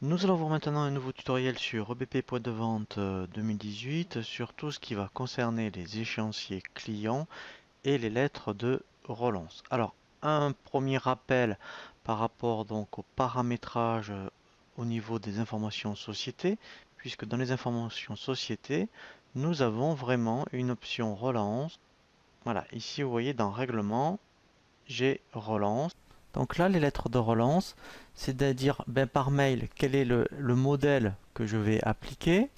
Nous allons voir maintenant un nouveau tutoriel sur EBP Points de Vente 2018 sur tout ce qui va concerner les échéanciers clients et les lettres de relance. Alors, un premier rappel par rapport donc au paramétrage au niveau des informations société, puisque dans les informations société, nous avons vraiment une option relance. Voilà, ici vous voyez dans règlement, j'ai relance. Donc là, les lettres de relance, c'est-à-dire par mail, quel est le modèle que je vais appliquer.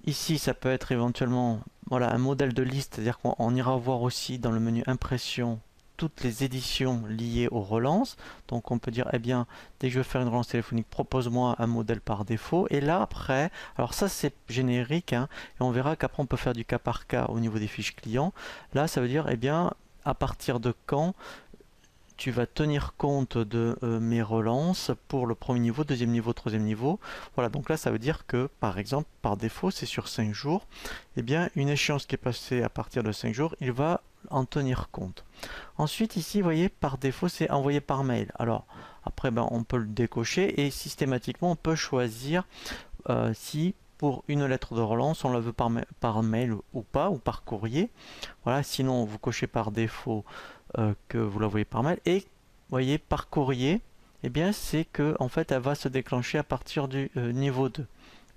Ici, ça peut être éventuellement voilà, un modèle de liste, c'est-à-dire qu'on ira voir aussi dans le menu impression toutes les éditions liées aux relances. Donc on peut dire, eh bien, dès que je veux faire une relance téléphonique, propose-moi un modèle par défaut. Et là, après, alors ça c'est générique, hein, et on verra qu'après on peut faire du cas par cas au niveau des fiches clients. Là, ça veut dire, eh bien, à partir de quand tu vas tenir compte de mes relances pour le premier niveau, deuxième niveau, troisième niveau. Voilà, donc là ça veut dire que par exemple, par défaut, c'est sur 5 jours. Eh bien, une échéance qui est passée à partir de 5 jours, il va en tenir compte. Ensuite, ici, vous voyez, par défaut, c'est envoyé par mail. Alors, après, on peut le décocher et systématiquement, on peut choisir si pour une lettre de relance, on la veut par mail ou pas, ou par courrier. Voilà, sinon, vous cochez par défaut que vous la voyez par mail. Et vous voyez par courrier, eh bien c'est que en fait elle va se déclencher à partir du niveau 2.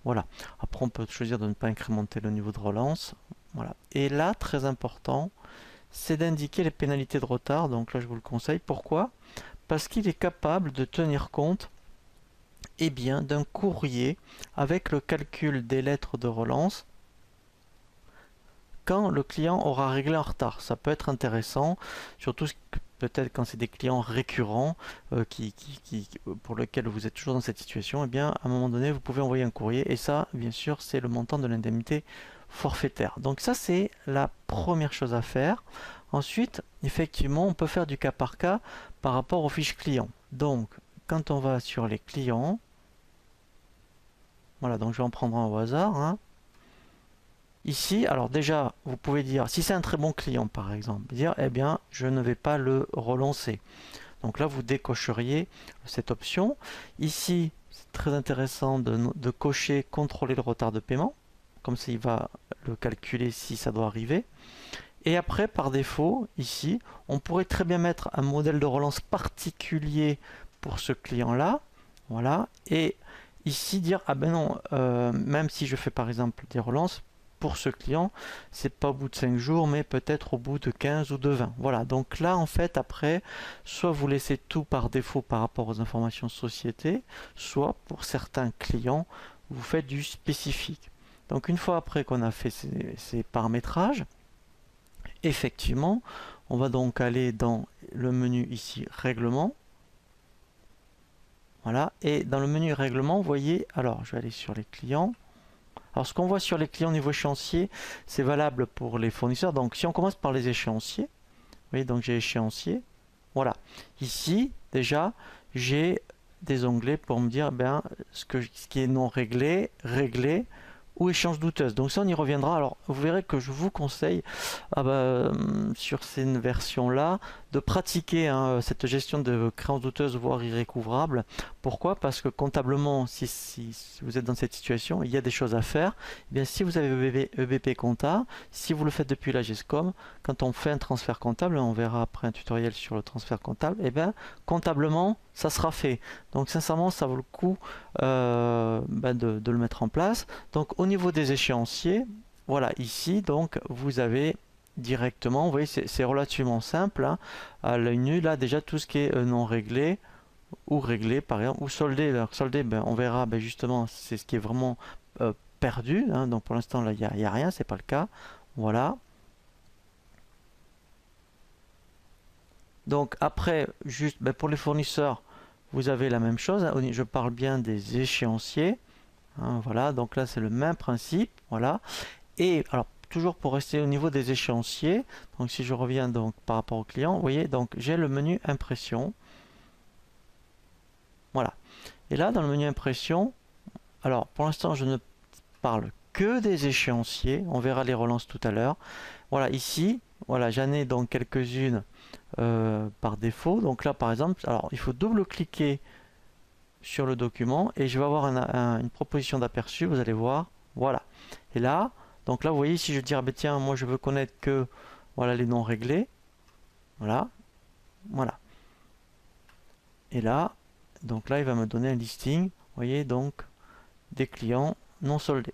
Voilà. Après on peut choisir de ne pas incrémenter le niveau de relance. Voilà. Et là, très important, c'est d'indiquer les pénalités de retard. Donc là je vous le conseille. Pourquoi? Parce qu'il est capable de tenir compte eh bien, d'un courrier avec le calcul des lettres de relance quand le client aura réglé en retard. Ça peut être intéressant, surtout peut-être quand c'est des clients récurrents pour lesquels vous êtes toujours dans cette situation. Eh bien, à un moment donné, vous pouvez envoyer un courrier et ça, bien sûr, c'est le montant de l'indemnité forfaitaire. Donc ça, c'est la première chose à faire. Ensuite, effectivement, on peut faire du cas par cas par rapport aux fiches clients. Donc, quand on va sur les clients, voilà, donc je vais en prendre un au hasard, hein. Ici, alors déjà, vous pouvez dire, si c'est un très bon client par exemple, dire, eh bien, je ne vais pas le relancer. Donc là, vous décocheriez cette option. Ici, c'est très intéressant de cocher contrôler le retard de paiement, comme ça il va le calculer si ça doit arriver. Et après, par défaut, ici, on pourrait très bien mettre un modèle de relance particulier pour ce client-là. Voilà. Et ici, dire, ah ben non, même si je fais par exemple des relances, pour ce client, c'est pas au bout de 5 jours, mais peut-être au bout de 15 ou de 20. Voilà, donc là, en fait, après, soit vous laissez tout par défaut par rapport aux informations société, soit pour certains clients, vous faites du spécifique. Donc une fois après qu'on a fait ces paramétrages, effectivement, on va donc aller dans le menu ici, règlement. Voilà, et dans le menu règlement, vous voyez, alors je vais aller sur les clients. Alors ce qu'on voit sur les clients niveau échéancier, c'est valable pour les fournisseurs. Donc si on commence par les échéanciers, vous voyez, donc j'ai échéancier. Voilà. Ici, déjà, j'ai des onglets pour me dire ce qui est non réglé, réglé ou échéance douteuse. Donc ça, on y reviendra. Alors, vous verrez que je vous conseille sur ces versions-là de pratiquer cette gestion de créances douteuses, voire irrécouvrables. Pourquoi? Parce que comptablement, si vous êtes dans cette situation, il y a des choses à faire. Eh bien, si vous avez EBP Compta, si vous le faites depuis la GESCOM, quand on fait un transfert comptable, on verra après un tutoriel sur le transfert comptable, et bien comptablement, ça sera fait. Donc sincèrement, ça vaut le coup de le mettre en place. Donc au niveau des échéanciers, voilà, ici, donc vous avez directement, vous voyez, c'est relativement simple, hein, à l'œil nu, là déjà tout ce qui est non réglé, ou réglé par exemple, ou soldé. Alors soldé, on verra justement, c'est ce qui est vraiment perdu, hein, donc pour l'instant là, il n'y a rien, c'est pas le cas. Voilà. Donc après, juste pour les fournisseurs, vous avez la même chose, hein. Je parle bien des échéanciers, hein, voilà, donc là c'est le même principe, voilà. Et alors toujours pour rester au niveau des échéanciers, donc si je reviens donc par rapport au client, vous voyez, donc j'ai le menu impression, voilà. Et là dans le menu impression, alors pour l'instant je ne parle que des échéanciers, on verra les relances tout à l'heure. Voilà, ici, voilà, j'en ai donc quelques-unes par défaut. Donc là par exemple, alors il faut double-cliquer sur le document et je vais avoir une proposition d'aperçu, vous allez voir, voilà. Et là, donc là vous voyez, si je dis, ah ben tiens, moi je veux connaître que voilà les noms réglés, voilà, voilà. Et là, donc là il va me donner un listing, vous voyez, donc des clients non soldés.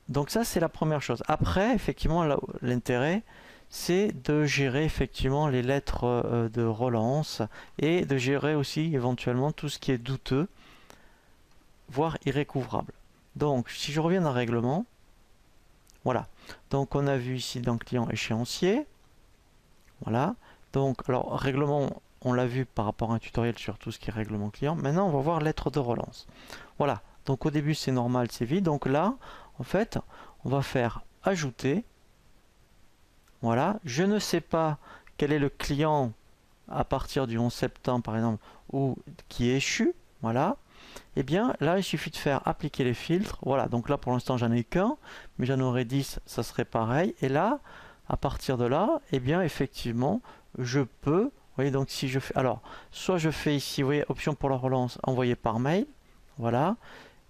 Donc ça c'est la première chose. Après, effectivement, l'intérêt c'est de gérer effectivement les lettres de relance et de gérer aussi éventuellement tout ce qui est douteux, voire irrécouvrable. Donc si je reviens dans règlement, voilà. Donc on a vu ici dans client échéancier, voilà. Donc alors règlement, on l'a vu par rapport à un tutoriel sur tout ce qui est règlement client. Maintenant on va voir lettres de relance. Voilà. Donc au début c'est normal, c'est vide. Donc là, en fait, on va faire ajouter. Voilà, je ne sais pas quel est le client à partir du 11 septembre par exemple, ou qui est échu, voilà. Et bien là il suffit de faire appliquer les filtres, voilà, donc là pour l'instant j'en ai qu'un, mais j'en aurais 10, ça serait pareil. Et là, à partir de là, et bien effectivement, je peux, vous voyez, donc si je fais, alors, soit je fais ici, vous voyez, option pour la relance, envoyer par mail, voilà.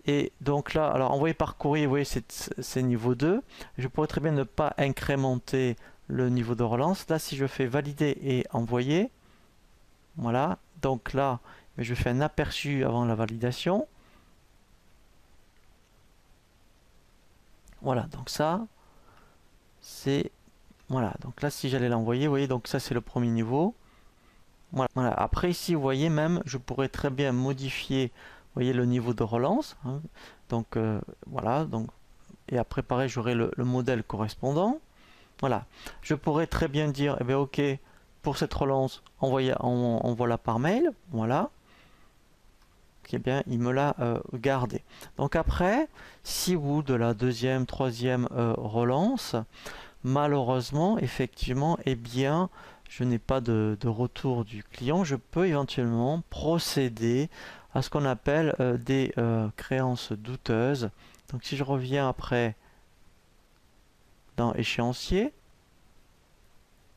Et donc là, alors envoyer par courrier, vous voyez, c'est niveau 2. Je pourrais très bien ne pas incrémenter le niveau de relance. Là, si je fais valider et envoyer, voilà, donc là, je fais un aperçu avant la validation. Voilà, donc ça, c'est... Voilà, donc là, si j'allais l'envoyer, vous voyez, donc ça, c'est le premier niveau. Voilà, voilà. Après, ici, vous voyez, même, je pourrais très bien modifier, vous voyez, le niveau de relance. Hein. Donc, voilà, donc... Et après, pareil, j'aurai le modèle correspondant. Voilà, je pourrais très bien dire, eh bien, ok, pour cette relance, envoie-la par mail, voilà. Eh bien, il me l'a gardé. Donc après, si au bout de la deuxième, troisième relance, malheureusement, effectivement, eh bien, je n'ai pas de retour du client, je peux éventuellement procéder à ce qu'on appelle des créances douteuses. Donc si je reviens après dans échéancier,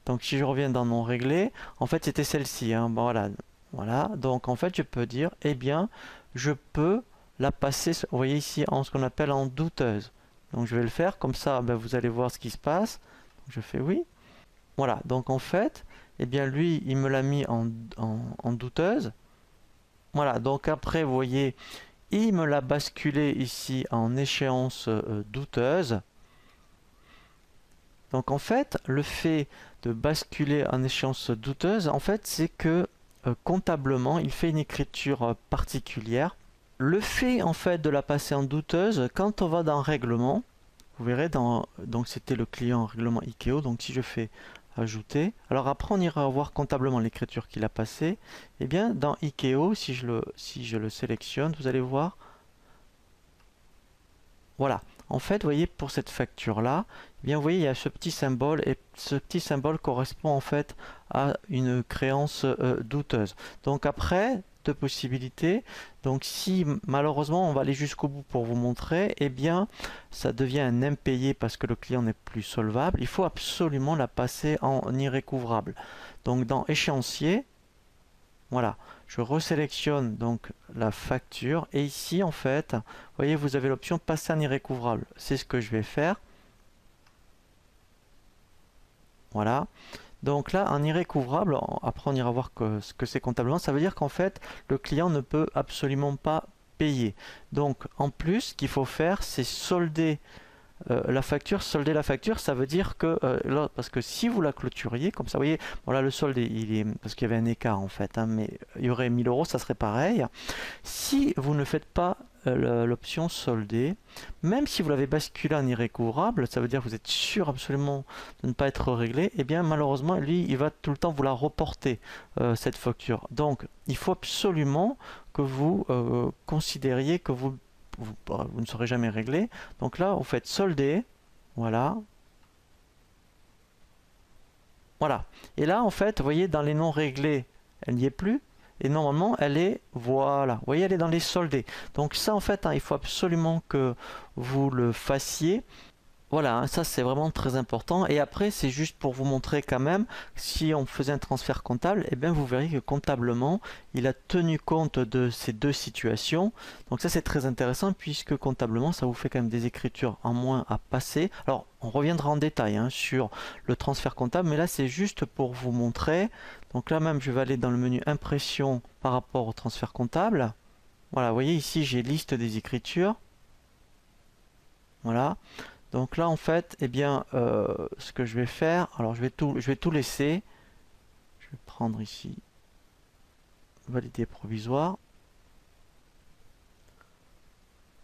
donc si je reviens dans non réglé, en fait c'était celle-ci, hein. Bon, voilà, voilà, donc en fait je peux dire, eh bien, je peux la passer, vous voyez ici, en ce qu'on appelle en douteuse. Donc je vais le faire, comme ça ben, vous allez voir ce qui se passe. Donc, je fais oui. Voilà, donc en fait, eh bien lui, il me l'a mis en douteuse. Voilà, donc après, vous voyez, il me l'a basculé ici en échéance douteuse. Donc en fait, le fait de basculer en échéance douteuse, en fait, c'est que comptablement, il fait une écriture particulière. Le fait en fait de la passer en douteuse, quand on va dans règlement, vous verrez donc c'était le client règlement IKEO. Donc si je fais ajouter, alors après on ira voir comptablement l'écriture qu'il a passée. Et bien dans IKEO, si je le sélectionne, vous allez voir. Voilà. En fait, vous voyez, pour cette facture-là, eh bien, vous voyez, il y a ce petit symbole, et ce petit symbole correspond en fait à une créance douteuse. Donc après, deux possibilités. Donc si malheureusement on va aller jusqu'au bout pour vous montrer, eh bien, ça devient un impayé parce que le client n'est plus solvable. Il faut absolument la passer en irrécouvrable. Donc dans échéancier, voilà, je resélectionne donc la facture et ici en fait, vous voyez, vous avez l'option passer en irrécouvrable. C'est ce que je vais faire. Voilà. Donc là, en irrécouvrable, après on ira voir ce que c'est comptablement, ça veut dire qu'en fait, le client ne peut absolument pas payer. Donc en plus, ce qu'il faut faire, c'est solder la facture. Solder la facture, ça veut dire que là, parce que si vous la clôturiez comme ça, vous voyez, bon là le solde il est parce qu'il y avait un écart en fait, hein, mais il y aurait 1000 euros, ça serait pareil. Si vous ne faites pas l'option solder, même si vous l'avez basculé en irrécouvrable, ça veut dire que vous êtes sûr absolument de ne pas être réglé, et bien malheureusement lui il va tout le temps vous la reporter cette facture. Donc il faut absolument que vous considériez que vous ne serez jamais réglé. Donc là, vous faites solder. Voilà. Voilà. Et là, en fait, vous voyez, dans les non réglés, elle n'y est plus. Et normalement, elle est, voilà. Vous voyez, elle est dans les soldés. Donc ça, en fait, hein, il faut absolument que vous le fassiez. Voilà, hein, ça c'est vraiment très important. Et après, c'est juste pour vous montrer quand même, si on faisait un transfert comptable, eh bien vous verrez que comptablement, il a tenu compte de ces deux situations. Donc ça c'est très intéressant puisque comptablement, ça vous fait quand même des écritures en moins à passer. Alors, on reviendra en détail hein, sur le transfert comptable, mais là c'est juste pour vous montrer. Donc là même, je vais aller dans le menu impression par rapport au transfert comptable. Voilà, vous voyez ici, j'ai liste des écritures. Voilà. Donc là, en fait, eh bien, ce que je vais faire, alors je vais tout laisser. Je vais prendre ici valider provisoire.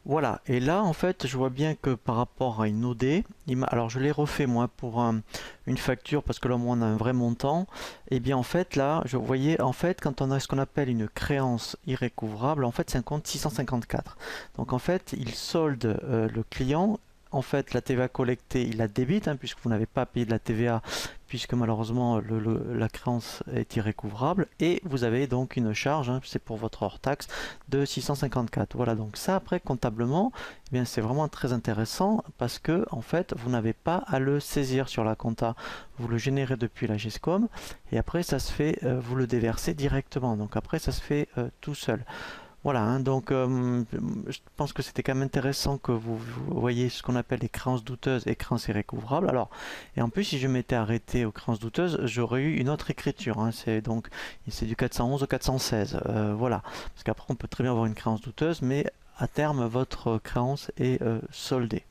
Voilà. Et là, en fait, je vois bien que par rapport à une OD, alors je l'ai refait moi pour une facture parce que là, moi, on a un vrai montant. Et bien, en fait, là, je voyais, en fait, quand on a ce qu'on appelle une créance irrécouvrable, en fait, c'est un compte 654. Donc, en fait, il solde le client. En fait, la TVA collectée, il la débite, hein, puisque vous n'avez pas payé de la TVA, puisque malheureusement la créance est irrécouvrable. Et vous avez donc une charge, hein, c'est pour votre hors-taxe, de 654. Voilà, donc ça, après, comptablement, eh bien, c'est vraiment très intéressant parce que, en fait, vous n'avez pas à le saisir sur la compta. Vous le générez depuis la GESCOM et après, ça se fait, vous le déversez directement. Donc après, ça se fait tout seul. Voilà, hein, donc je pense que c'était quand même intéressant que vous voyez ce qu'on appelle les créances douteuses et créances irrécouvrables. Alors, et en plus, si je m'étais arrêté aux créances douteuses, j'aurais eu une autre écriture. Hein, c'est du 411 au 416. Voilà, parce qu'après, on peut très bien avoir une créance douteuse, mais à terme, votre créance est soldée.